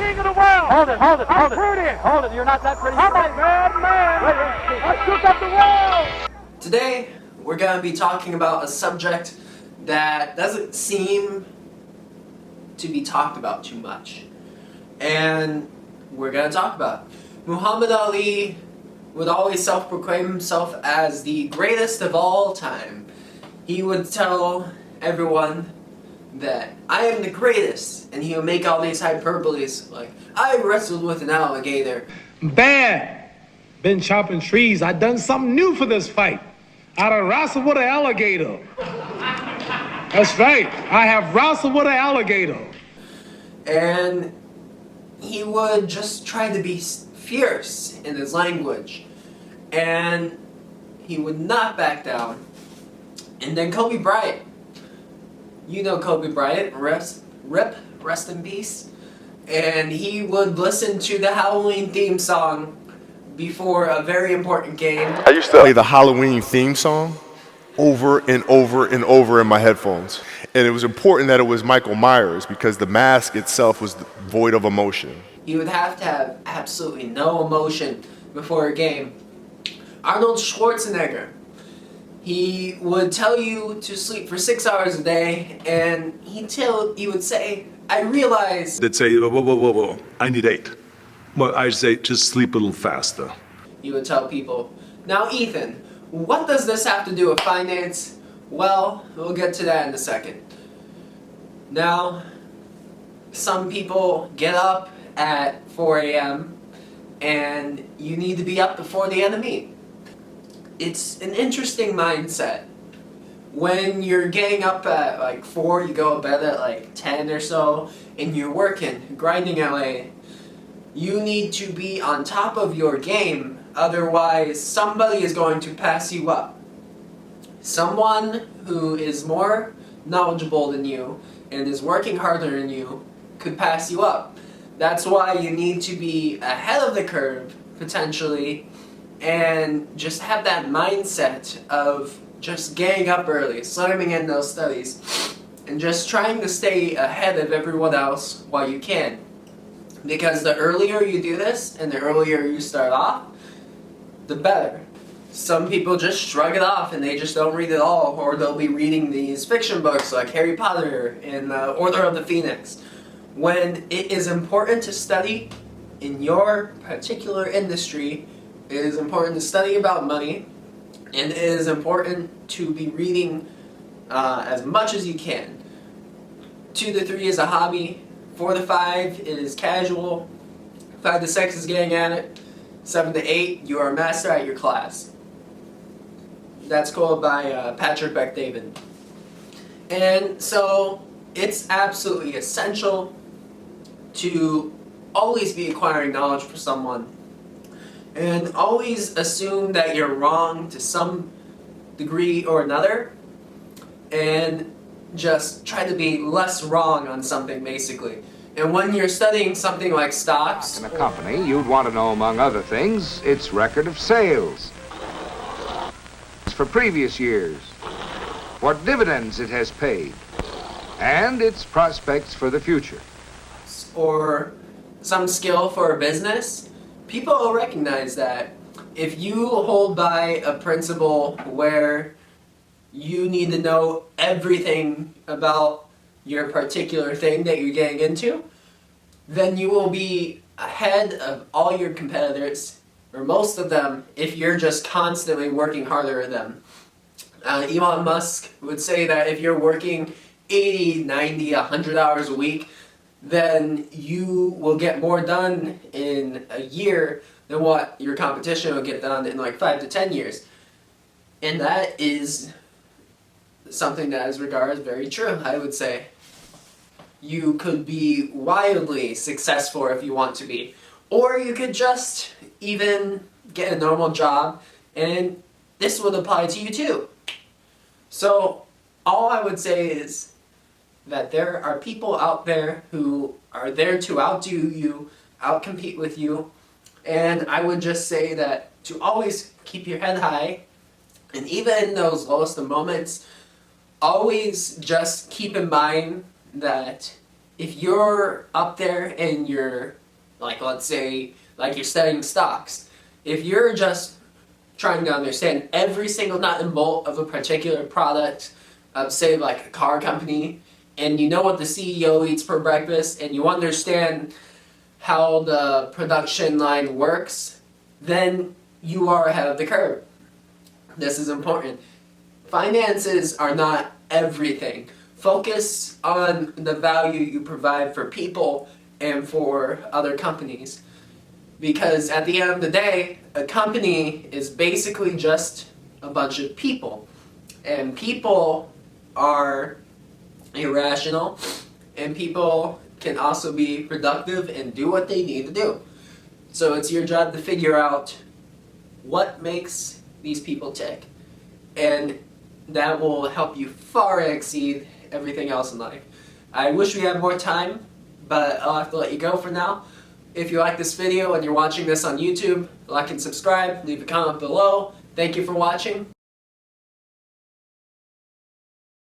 king of the world. Hold it. I'm pretty. Hold it, you're not that pretty. I'm a bad man. I shook up the world. Today, we're going to be talking about a subject that doesn't seem to be talked about too much. And we're going to talk about it. Muhammad Ali would always self-proclaim himself as the greatest of all time. He would tell everyone that I am the greatest, and he would make all these hyperboles like, I wrestled with an alligator. Bad. Been chopping trees. I done something new for this fight. I done wrestled with an alligator. That's right. I have wrestled with an alligator. And he would just try to be fierce in his language. And he would not back down. And then Kobe Bryant. You know Kobe Bryant, rest in peace. And he would listen to the Halloween theme song before a very important game. I used to play the Halloween theme song over and over and over in my headphones. And it was important that it was Michael Myers because the mask itself was void of emotion. You would have to have absolutely no emotion before a game. Arnold Schwarzenegger. He would tell you to sleep for 6 hours a day, and he would say, I realize... They'd say, whoa, I need 8. Well, I'd say, just sleep a little faster. He would tell people, now Ethan, what does this have to do with finance? Well, we'll get to that in a second. Now, some people get up at 4 a.m. and you need to be up before the enemy. It's an interesting mindset. When you're getting up at like 4, you go to bed at like 10 or so, and you're working, grinding away, you need to be on top of your game, otherwise somebody is going to pass you up. Someone who is more knowledgeable than you and is working harder than you could pass you up. That's why you need to be ahead of the curve, potentially, and just have that mindset of just getting up early, slamming in those studies, and just trying to stay ahead of everyone else while you can. Because the earlier you do this, and the earlier you start off, the better. Some people just shrug it off and they just don't read it all, or they'll be reading these fiction books like Harry Potter and Order of the Phoenix. When it is important to study in your particular industry, it is important to study about money, and it is important to be reading as much as you can. 2 to 3 is a hobby, 4 to 5 is casual, 5 to 6 is getting at it, 7 to 8 you are a master at your class. That's quoted by Patrick Bet-David. And so it's absolutely essential to always be acquiring knowledge for someone, and always assume that you're wrong to some degree or another, and just try to be less wrong on something, basically. And when you're studying something like stocks... In a company, you'd want to know, among other things, its record of sales for previous years, what dividends it has paid, and its prospects for the future. Or some skill for a business, people will recognize that if you hold by a principle where you need to know everything about your particular thing that you're getting into, then you will be ahead of all your competitors, or most of them, if you're just constantly working harder than them. Elon Musk would say that if you're working 80, 90, 100 hours a week, then you will get more done in a year than what your competition will get done in like 5 to 10 years. And that is something that is regarded as very true, I would say. You could be wildly successful if you want to be. Or you could just even get a normal job, and this would apply to you too. So all I would say is that there are people out there who are there to outdo you, outcompete with you, and I would just say that to always keep your head high, and even in those lowest of moments, always just keep in mind that if you're up there and you're, like, let's say, like you're studying stocks, if you're just trying to understand every single nut and bolt of a particular product, say like a car company, and you know what the CEO eats for breakfast, and you understand how the production line works, then you are ahead of the curve. This is important. Finances are not everything. Focus on the value you provide for people and for other companies. Because at the end of the day, a company is basically just a bunch of people. And people are irrational, and people can also be productive and do what they need to do. So it's your job to figure out what makes these people tick. And that will help you far exceed everything else in life. I wish we had more time, but I'll have to let you go for now. If you like this video and you're watching this on YouTube, like and subscribe, leave a comment below. Thank you for watching.